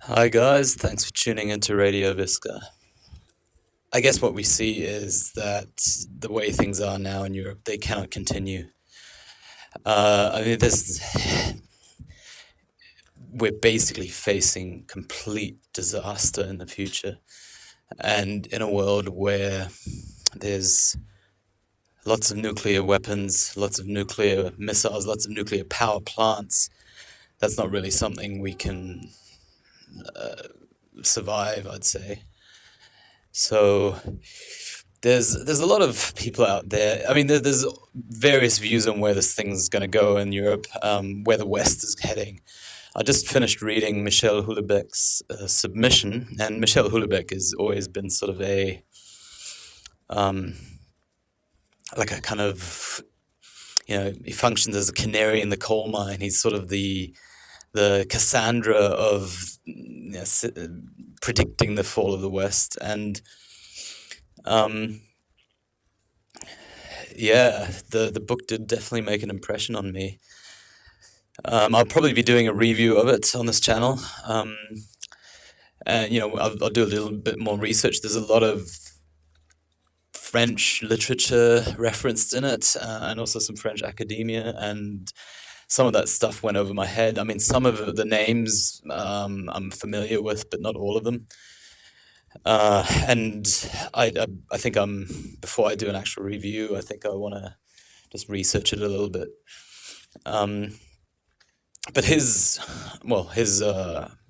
Hi guys, thanks for tuning into Radio Visca. I guess what we see is that the way things are now in Europe, they cannot continue. This we're basically facing complete disaster in the future, and in a world where there's lots of nuclear weapons, lots of nuclear missiles, lots of nuclear power plants. That's not really something we can survive, I'd say. So there's a lot of people out there. I mean, there's various views on where this thing's going to go in Europe, where the West is heading. I just finished reading Michel Houellebecq's submission, and Michel Houellebecq has always been sort of um, like a kind of, he functions as a canary in the coal mine. He's sort of the Cassandra of predicting the fall of the West, and yeah, the book did definitely make an impression on me. I'll probably be doing a review of it on this channel, and I'll do a little bit more research. There's a lot of French literature referenced in it, and also some French academia, and some of that stuff went over my head. I mean, some of the names I'm familiar with, but not all of them. And I think before I do an actual review, I think I want to just research it a little bit. But his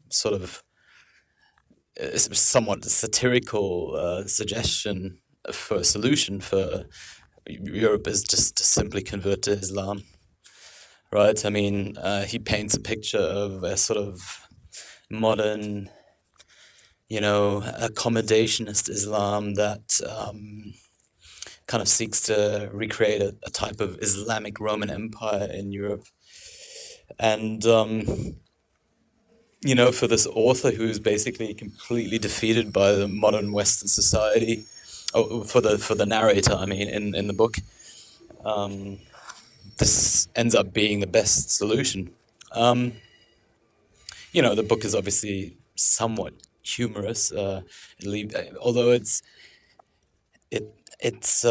sort of somewhat satirical suggestion for a solution for Europe is just to simply convert to Islam, right? I mean, he paints a picture of a sort of modern, accommodationist Islam that kind of seeks to recreate a type of Islamic Roman Empire in Europe. And, for this author who's basically completely defeated by the modern Western society, for the narrator, I mean, in the book, this ends up being the best solution. The book is obviously somewhat humorous, although it's it's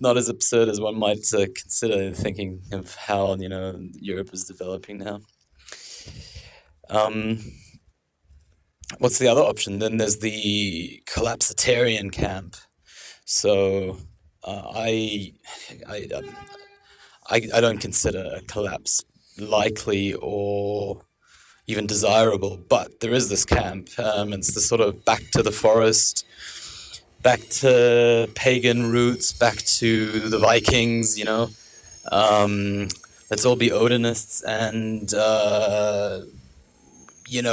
not as absurd as one might consider, thinking of how Europe is developing now. What's the other option? Then there's the collapsitarian camp. So I don't consider a collapse likely or even desirable, but there is this camp. It's the sort of back to the forest, back to pagan roots, back to the Vikings. Let's all be Odinists and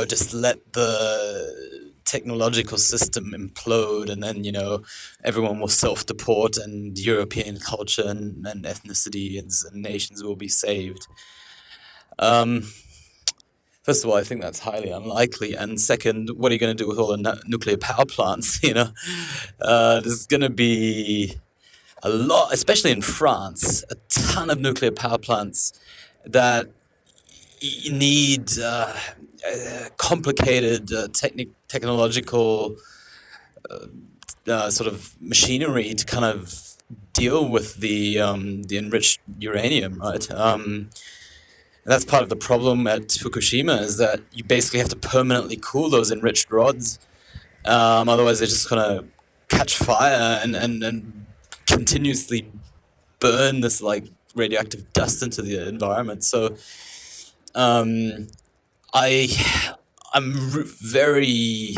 just let the technological system implode, and then everyone will self-deport, and European culture and ethnicity and nations will be saved. First of all, I think that's highly unlikely, and second, what are you going to do with all the nuclear power plants? There's going to be a lot, especially in France, a ton of nuclear power plants that need complicated technological sort of machinery to kind of deal with the enriched uranium, right? And that's part of the problem at Fukushima, is that you basically have to permanently cool those enriched rods. Otherwise, they're just going to catch fire and continuously burn this like radioactive dust into the environment. So I'm very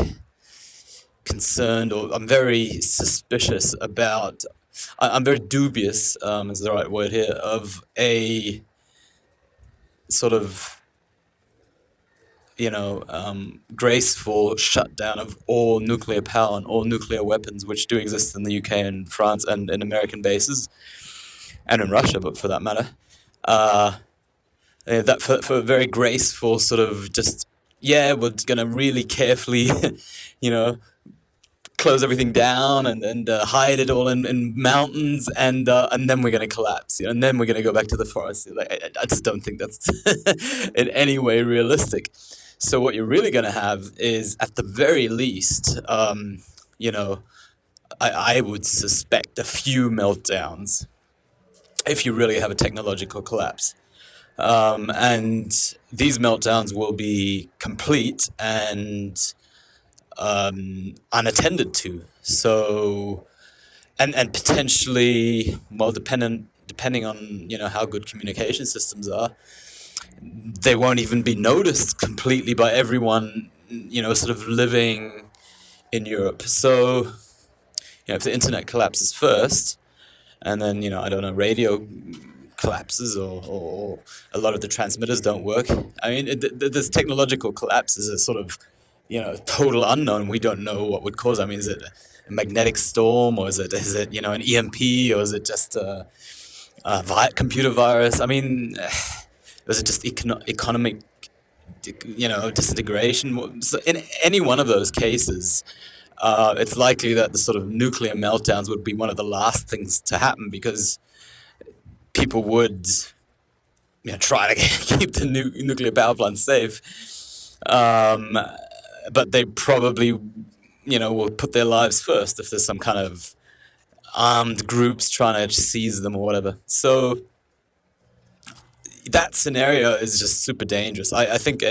concerned, or I'm very suspicious about. I'm very dubious, is the right word here, of a sort of graceful shutdown of all nuclear power and all nuclear weapons, which do exist in the UK and France and in American bases, and in Russia, but for that matter. That for a very graceful sort of just, we're going to really carefully, close everything down and hide it all in mountains, and then we're going to collapse, and then we're going to go back to the forest. Like, I just don't think that's in any way realistic. So what you're really going to have is, at the very least, you know, I would suspect a few meltdowns if you really have a technological collapse. And these meltdowns will be complete and unattended to. So, and potentially, well, depending on how good communication systems are, they won't even be noticed completely by everyone, sort of living in Europe. So, if the internet collapses first, and then I don't know, radio collapses, or a lot of the transmitters don't work. I mean, this technological collapse is a sort of total unknown. We don't know what would cause. I mean, is it a magnetic storm, or is it an EMP, or is it just a computer virus? I mean, is it just economic disintegration? So in any one of those cases, it's likely that the sort of nuclear meltdowns would be one of the last things to happen, because people would try to keep the nuclear power plants safe. But they probably will put their lives first if there's some kind of armed groups trying to seize them or whatever. So that scenario is just super dangerous. I think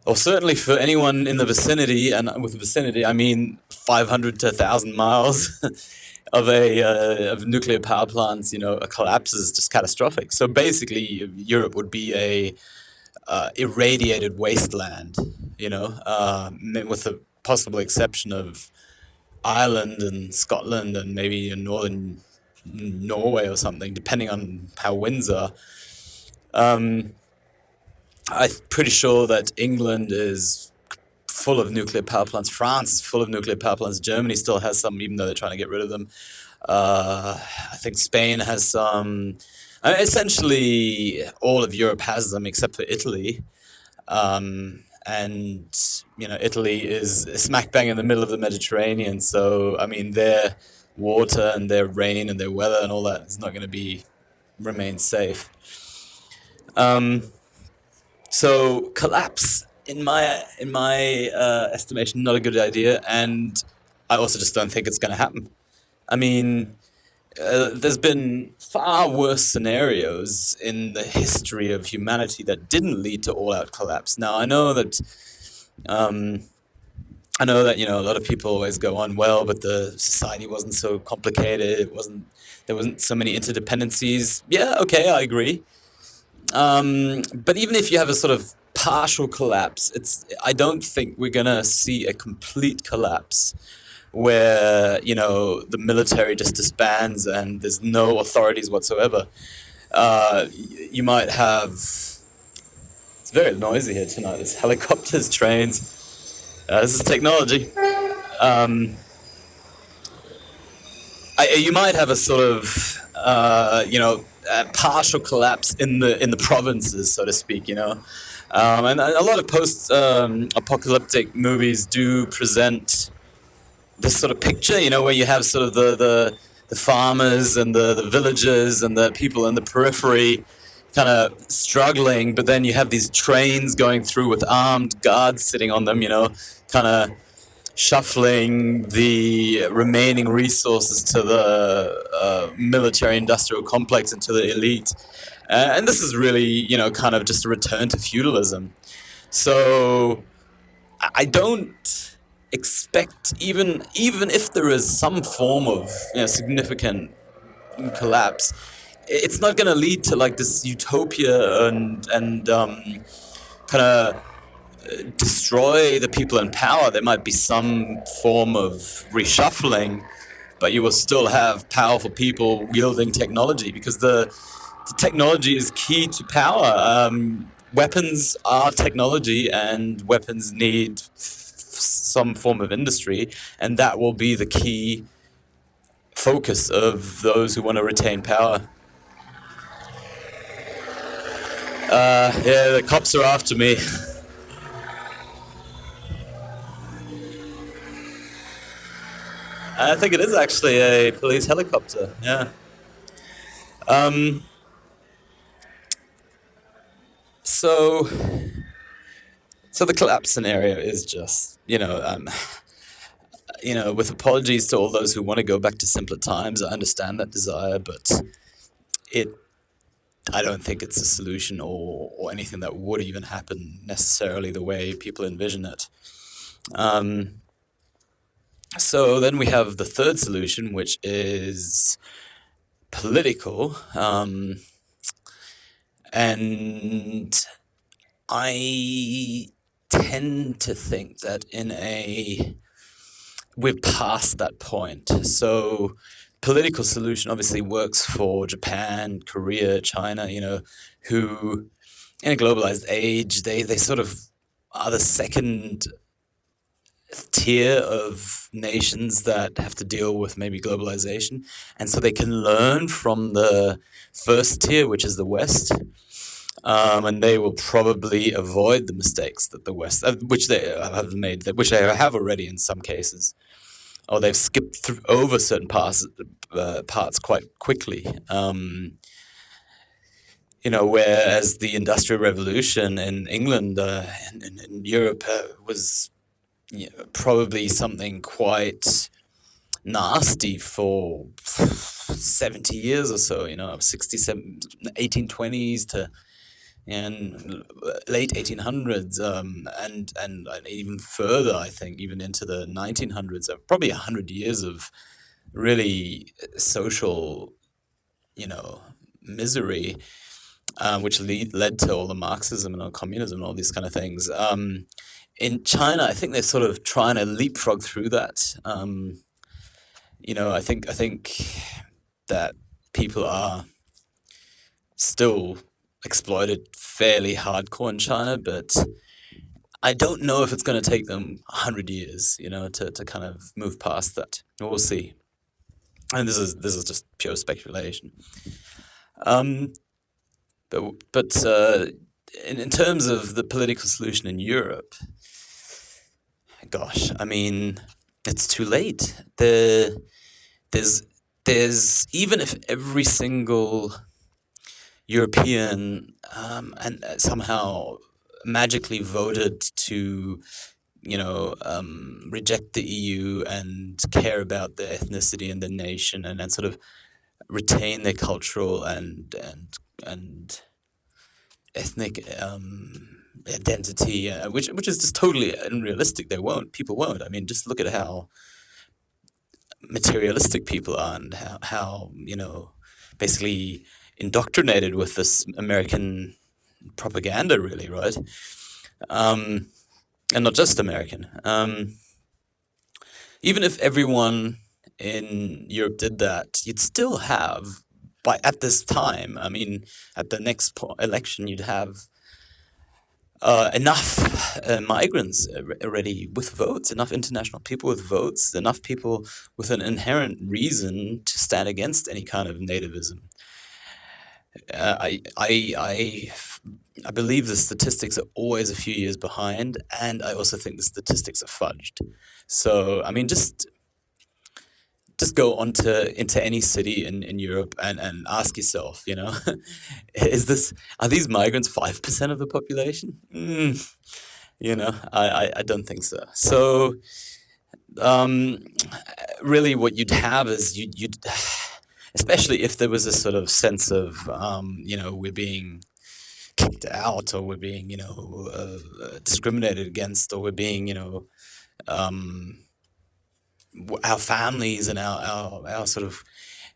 or certainly for anyone in the vicinity, and with vicinity I mean 500 to 1,000 miles of nuclear power plants, a collapse is just catastrophic. So basically, Europe would be a irradiated wasteland, with the possible exception of Ireland and Scotland and maybe in northern Norway or something, depending on how winds are. I'm pretty sure that England is full of nuclear power plants. France is full of nuclear power plants. Germany still has some, even though they're trying to get rid of them. I think Spain has some. Essentially, all of Europe has them except for Italy. And Italy is smack bang in the middle of the Mediterranean. So I mean, their water and their rain and their weather and all that is not going to remain safe. So collapse, in my estimation, not a good idea, and I also just don't think it's going to happen. I mean, there's been far worse scenarios in the history of humanity that didn't lead to all-out collapse. Now, I know that a lot of people always go on, well, but the society wasn't so complicated. There wasn't so many interdependencies. Yeah, okay, I agree. But even if you have a sort of partial collapse, I don't think we're gonna see a complete collapse where the military just disbands and there's no authorities whatsoever. You might have. It's very noisy here tonight. There's helicopters, trains. This is technology. You might have a sort of partial collapse in the provinces, so to speak. And a lot of post-apocalyptic movies do present this sort of picture, where you have sort of the farmers and the villagers and the people in the periphery kind of struggling, but then you have these trains going through with armed guards sitting on them, kind of shuffling the remaining resources to the military-industrial complex and to the elite. And this is really, kind of just a return to feudalism. So I don't expect, even if there is some form of significant collapse, it's not going to lead to like this utopia and kind of destroy the people in power. There might be some form of reshuffling, but you will still have powerful people wielding technology, because the technology is key to power. Weapons are technology, and weapons need some form of industry, and that will be the key focus of those who want to retain power. Yeah, the cops are after me. I think it is actually a police helicopter, yeah. So, So the collapse scenario is just, with apologies to all those who want to go back to simpler times, I understand that desire, but it, I don't think it's a solution or anything that would even happen necessarily the way people envision it. So then we have the third solution, which is political, and I tend to think that we're past that point. So political solution obviously works for Japan, Korea, China, who in a globalized age, they sort of are the second tier of nations that have to deal with maybe globalization. And so they can learn from the first tier, which is the West. And they will probably avoid the mistakes that the West, which they have made, which they have already in some cases, or they've skipped over certain parts quite quickly. Whereas the Industrial Revolution in England and in Europe was probably something quite nasty for 70 years or so, 67, 1820s to and late 1800s, and even further, I think, even into the 1900s, probably 100 years of really social, misery, which led to all the Marxism and all communism and all these kind of things. In China, I think they're sort of trying to leapfrog through that. I think that people are still exploited fairly hardcore in China, but I don't know if it's going to take them 100 years, to kind of move past that. We'll see. And this is just pure speculation. But in terms of the political solution in Europe, gosh, I mean, it's too late. There's even if every single European and somehow magically voted to, reject the EU and care about their ethnicity and their nation, and sort of retain their cultural and ethnic identity, which is just totally unrealistic. People won't. I mean, just look at how materialistic people are and how basically indoctrinated with this American propaganda, really, right? And not just American. Even if everyone in Europe did that, you'd still have, at this time, I mean, at the next election, you'd have enough migrants already with votes, enough international people with votes, enough people with an inherent reason to stand against any kind of nativism. I believe the statistics are always a few years behind, and I also think the statistics are fudged. So, I mean, just go into any city in Europe and ask yourself, are these migrants 5% of the population? I don't think so. So, really, what you'd have is you'd especially if there was a sort of sense of, we're being kicked out, or we're being, discriminated against, or we're being, our families and our sort of,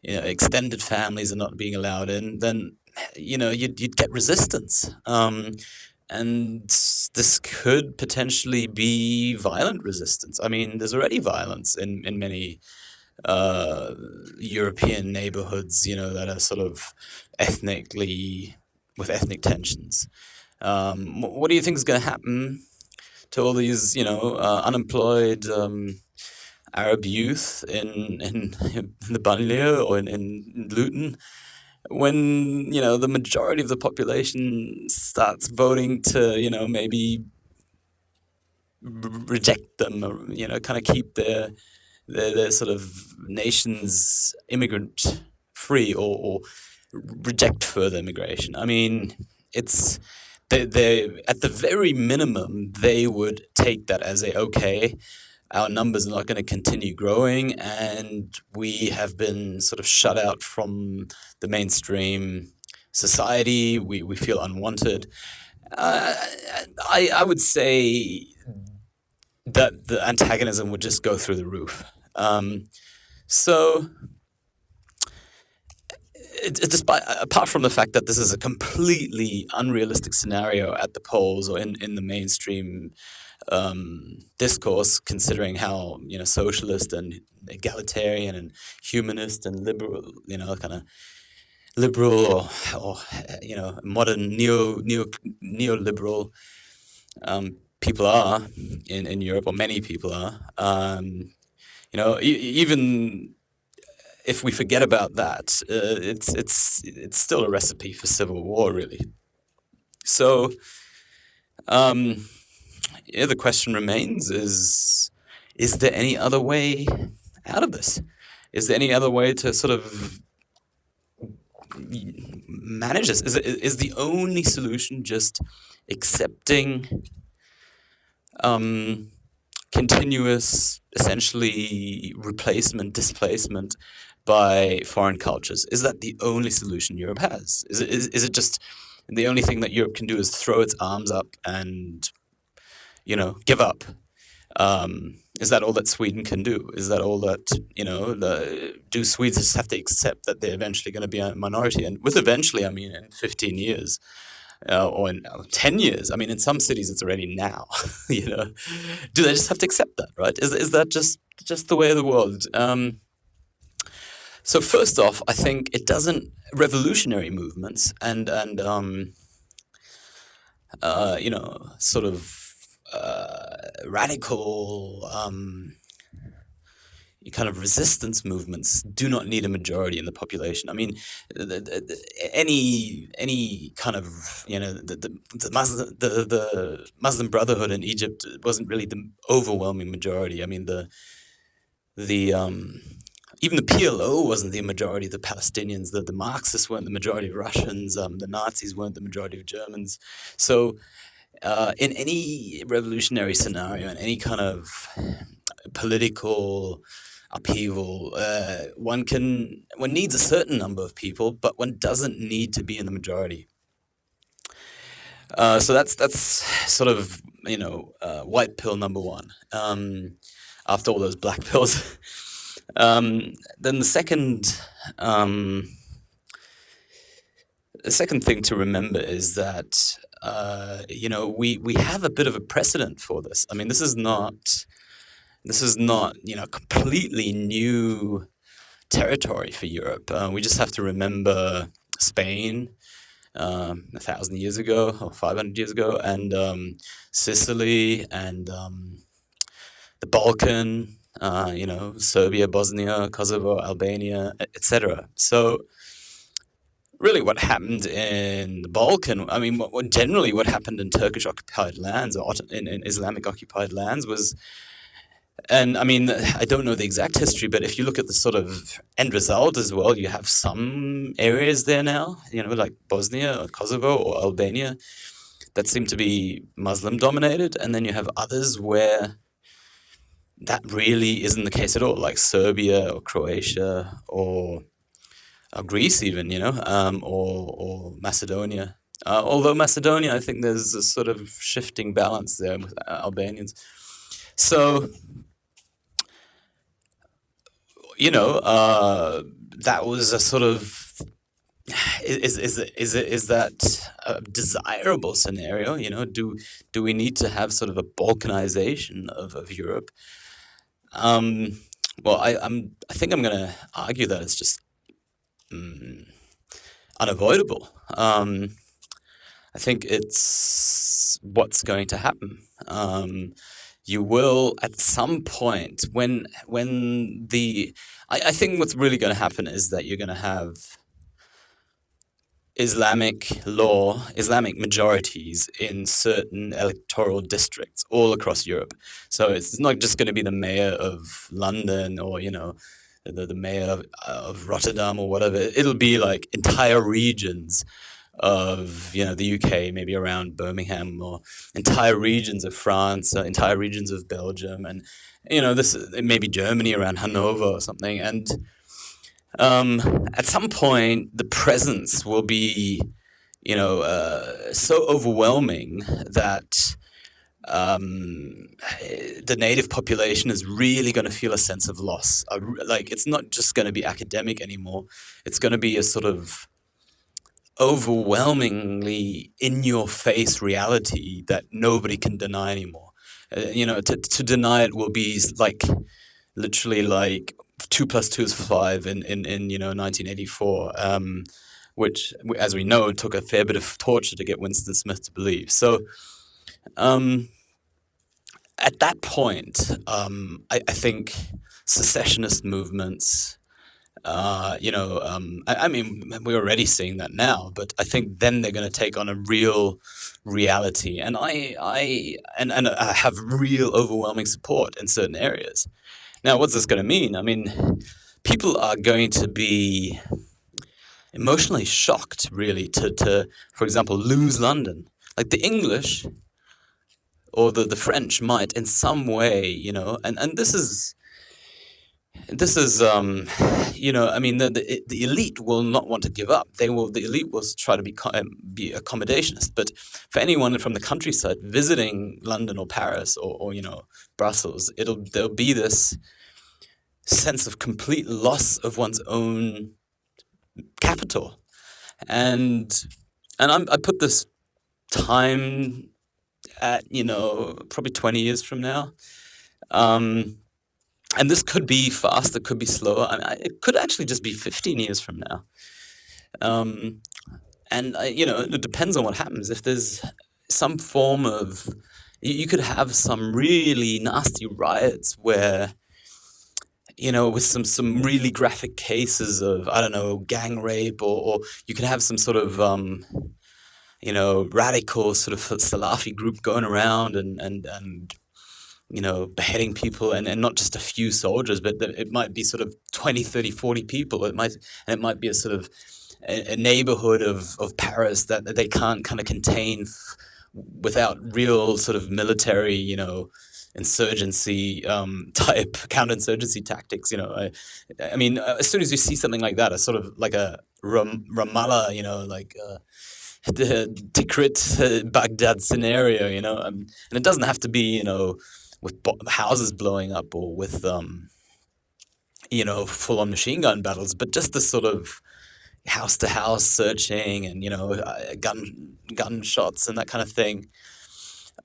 extended families are not being allowed in, then, you'd get resistance. And this could potentially be violent resistance. I mean, there's already violence in many European neighborhoods, that are sort of with ethnic tensions. What do you think is going to happen to all these, unemployed Arab youth in the banlieue or in Luton when, the majority of the population starts voting to, maybe reject them, or, kind of keep their sort of nation's immigrant free, or reject further immigration? I mean, it's they at the very minimum they would take that as a okay, our numbers are not going to continue growing, and we have been sort of shut out from the mainstream society. We feel unwanted. Uh, I would say that the antagonism would just go through the roof. So, despite apart from the fact that this is a completely unrealistic scenario at the polls or in the mainstream discourse, considering how socialist and egalitarian and humanist and liberal, kind of liberal or modern neoliberal people are in Europe, or many people are. Even if we forget about that, it's still a recipe for civil war, really. So, the question remains: is there any other way out of this? Is there any other way to sort of manage this? Is the only solution just accepting continuous, essentially displacement by foreign cultures? Is that the only solution Europe has? Is it just the only thing that Europe can do is throw its arms up and give up? Is that all that Sweden can do? Is that all that do Swedes just have to accept that they're eventually going to be a minority? And with eventually, I mean in 15 years. Or in 10 years. I mean, in some cities, it's already now. Do they just have to accept that, right? Is that just the way of the world? So first off, I think it doesn't revolutionary movements and sort of radical kind of resistance movements do not need a majority in the population. I mean, any kind of the Muslim Brotherhood in Egypt wasn't really the overwhelming majority. I mean, the even the PLO wasn't the majority of the Palestinians. The Marxists weren't the majority of Russians. The Nazis weren't the majority of Germans. So in any revolutionary scenario, in any kind of political upheaval, one needs a certain number of people, but one doesn't need to be in the majority. So that's sort of white pill number one. After all those black pills, then the second thing to remember is that we have a bit of a precedent for this. I mean, this is not completely new territory for Europe. We just have to remember Spain 1,000 years ago or 500 years ago, and Sicily, and the Balkan, Serbia, Bosnia, Kosovo, Albania, etc. So really what happened in the Balkan, I mean, generally what happened in Turkish-occupied lands or in Islamic-occupied lands was, and I mean, I don't know the exact history, but if you look at the sort of end result as well, you have some areas there now, like Bosnia or Kosovo or Albania, that seem to be Muslim dominated, and then you have others where that really isn't the case at all, like Serbia or Croatia or Greece even, or Macedonia. Although Macedonia, I think there's a sort of shifting balance there with Albanians. So, that was a sort of, is that a desirable scenario? Do we need to have sort of a balkanization of Europe? Well, I think I'm going to argue that it's just unavoidable. I think it's what's going to happen. You will at some point I think what's really going to happen is that you're going to have Islamic majorities in certain electoral districts all across Europe. So it's not just going to be the mayor of London or, the mayor of Rotterdam or whatever. It'll be like entire regions of the UK, maybe around Birmingham, or entire regions of France, entire regions of Belgium, and this maybe Germany around Hanover or something. And at some point, the presence will be so overwhelming that the native population is really going to feel a sense of loss. Like, it's not just going to be academic anymore. It's going to be a sort of overwhelmingly in-your-face reality that nobody can deny anymore. To deny it will be like literally like 2 + 2 is 5 in 1984, which, as we know, took a fair bit of torture to get Winston Smith to believe. So at that point, I think secessionist movements, I mean, we're already seeing that now, but I think then they're going to take on a real reality, and I have real overwhelming support in certain areas. Now, what's this going to mean? I mean, people are going to be emotionally shocked, really, to for example, lose London. Like, the English or the French might, in some way, and this is I mean, the elite will not want to give up. The elite will try to be accommodationist. But for anyone from the countryside visiting London or Paris or Brussels, there'll be this sense of complete loss of one's own capital. And I put this time at probably 20 years from now. And this could be fast, it could be slower. It could actually just be 15 years from now. And it depends on what happens. If there's some form of, you could have some really nasty riots where, with some really graphic cases of, I don't know, gang rape, or you could have some sort of, radical sort of Salafi group going around and beheading people, and not just a few soldiers, but it might be sort of 20, 30, 40 people. It might be a sort of a neighborhood of Paris that they can't kind of contain without real sort of military, insurgency type counterinsurgency tactics. I mean, as soon as you see something like that, a sort of like a Ramallah, like the Tikrit Baghdad scenario, and it doesn't have to be, with houses blowing up or with full-on machine gun battles, but just the sort of house-to-house searching and gunshots and that kind of thing.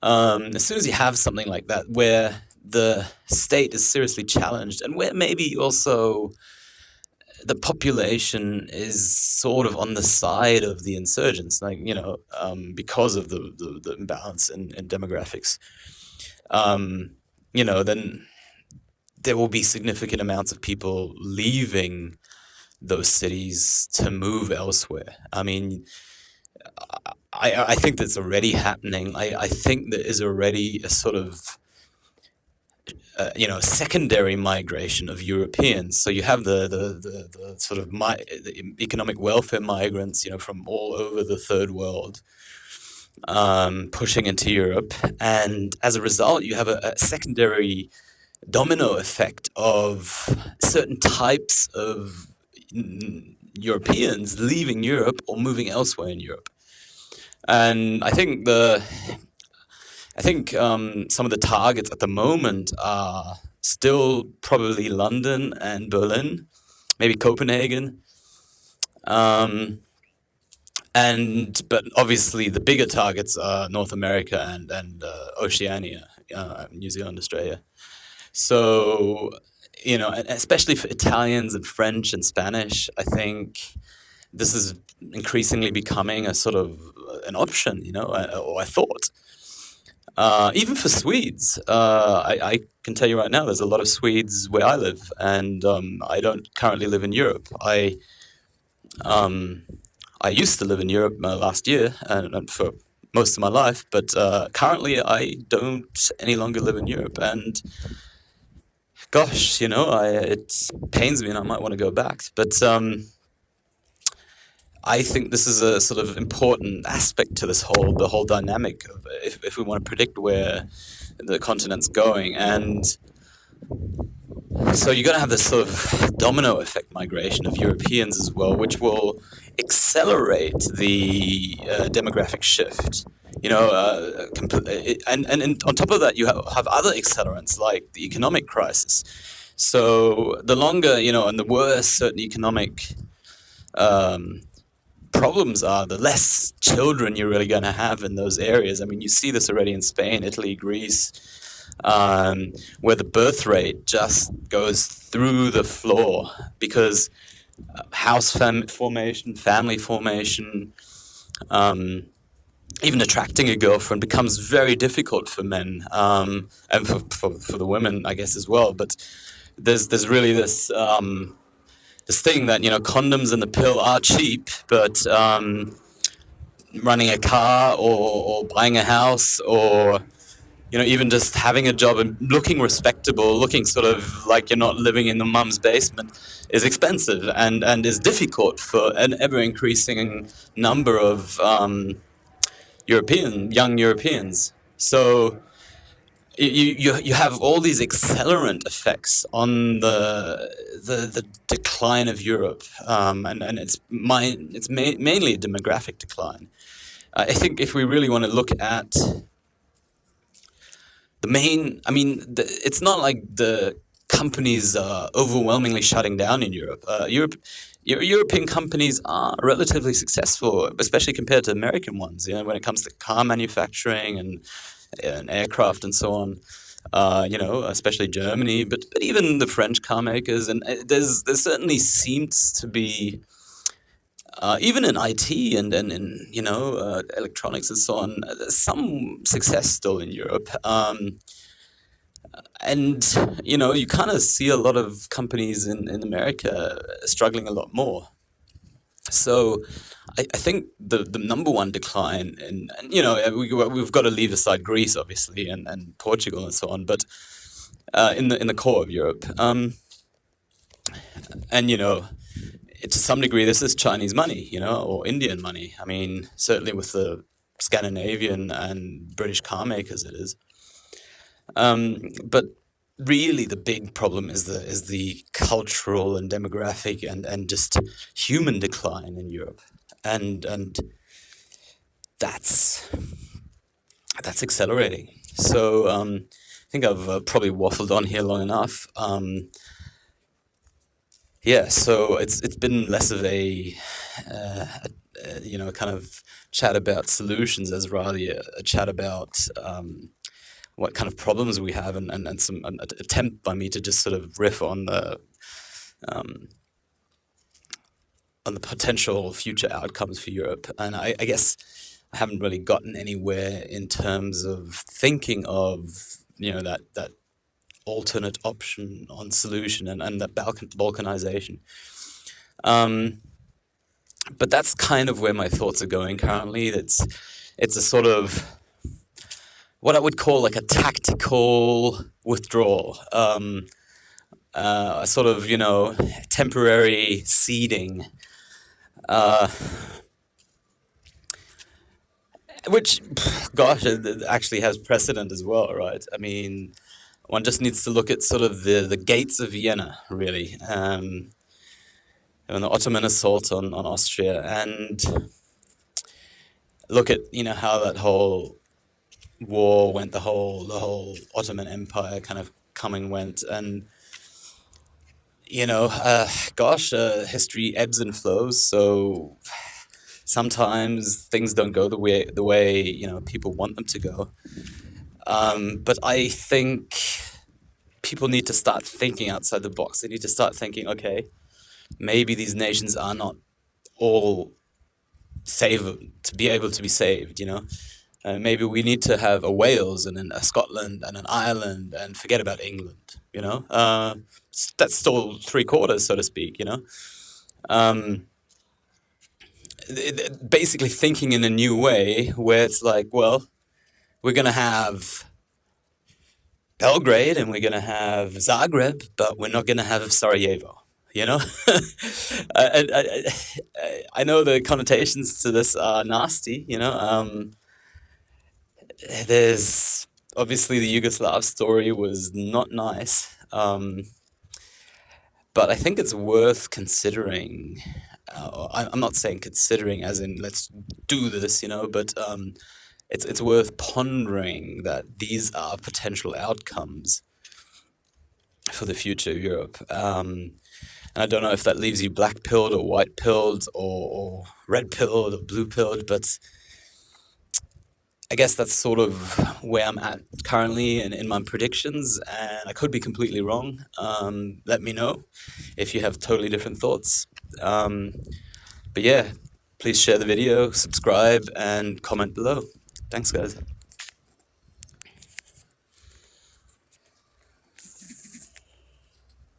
As soon as you have something like that, where the state is seriously challenged, and where maybe also the population is sort of on the side of the insurgents, like because of the imbalance in demographics, then there will be significant amounts of people leaving those cities to move elsewhere. I mean, I think that's already happening. I think there is already a sort of secondary migration of Europeans. So you have the sort of the economic welfare migrants, from all over the third world, pushing into Europe, and as a result, you have a secondary domino effect of certain types of Europeans leaving Europe or moving elsewhere in Europe. And I think some of the targets at the moment are still probably London and Berlin, maybe Copenhagen. But obviously the bigger targets are North America and Oceania, New Zealand, Australia. So, especially for Italians and French and Spanish, I think this is increasingly becoming a sort of an option, or I thought. Even for Swedes, I can tell you right now, there's a lot of Swedes where I live, and I don't currently live in Europe. I used to live in Europe last year and for most of my life, but currently I don't any longer live in Europe. And gosh, it pains me, and I might want to go back. But I think this is a sort of important aspect to the whole dynamic of if we want to predict where the continent's going. And so you're going to have this sort of domino effect migration of Europeans as well, which will accelerate the demographic shift. And on top of that, you have other accelerants like the economic crisis. So the longer, and the worse certain economic um, problems are, the less children you're really going to have in those areas. I mean, you see this already in Spain, Italy, Greece, where the birth rate just goes through the floor because formation, family formation, um, even attracting a girlfriend becomes very difficult for men, and for the women, I guess, as well. But there's really this thing that condoms and the pill are cheap, but running a car or buying a house or even just having a job and looking respectable, looking sort of like you're not living in the mum's basement, is expensive and is difficult for an ever increasing number of young Europeans. So you have all these accelerant effects on the decline of Europe, and mainly a demographic decline. I think if we really want to look at it's not like the companies are overwhelmingly shutting down in Europe. European companies are relatively successful, especially compared to American ones. When it comes to car manufacturing and aircraft and so on. Especially Germany, but even the French car makers, and there certainly seems to be even in IT and in electronics and so on, there's some success still in Europe. And you kind of see a lot of companies in America struggling a lot more. So I think the number one decline, and we've got to leave aside Greece, obviously, and Portugal and so on, but in the core of Europe, and to some degree, this is Chinese money, or Indian money. I mean, certainly with the Scandinavian and British car makers, it is. But really, the big problem is the cultural and demographic and just human decline in Europe, and that's accelerating. So I think I've probably waffled on here long enough. Yeah, so it's been less of kind of chat about solutions as rather a chat about what kind of problems we have, and some an attempt by me to just sort of riff um, on the potential future outcomes for Europe. And I guess I haven't really gotten anywhere in terms of thinking of that alternate option on solution and that balkanization. But that's kind of where my thoughts are going currently. It's a sort of what I would call like a tactical withdrawal, a sort of temporary seeding, which, gosh, it actually has precedent as well, right? I mean, one just needs to look at sort of the gates of Vienna, really, and the Ottoman assault on Austria, and look at how that whole war went, the whole Ottoman Empire kind of come and went, and history ebbs and flows. So sometimes things don't go the way people want them to go. But I think people need to start thinking outside the box. They need to start thinking, okay, maybe these nations are not all to be able to be saved. Maybe we need to have a Wales and a Scotland and an Ireland and forget about England. That's still three quarters, so to speak. Basically thinking in a new way where it's like, well, we're going to have Belgrade and we're going to have Zagreb, but we're not going to have Sarajevo. you know. I know the connotations to this are nasty, you know. There's obviously the Yugoslav story was not nice, but I think it's worth considering. I'm not saying considering as in let's do this, you know, but it's worth pondering that these are potential outcomes for the future of Europe. And I don't know if that leaves you black pilled or white pilled or red pilled or blue pilled, but I guess that's sort of where I'm at currently in my predictions, and I could be completely wrong. Let me know if you have totally different thoughts. Um, but yeah, please share the video, subscribe, and comment below. Thanks, guys.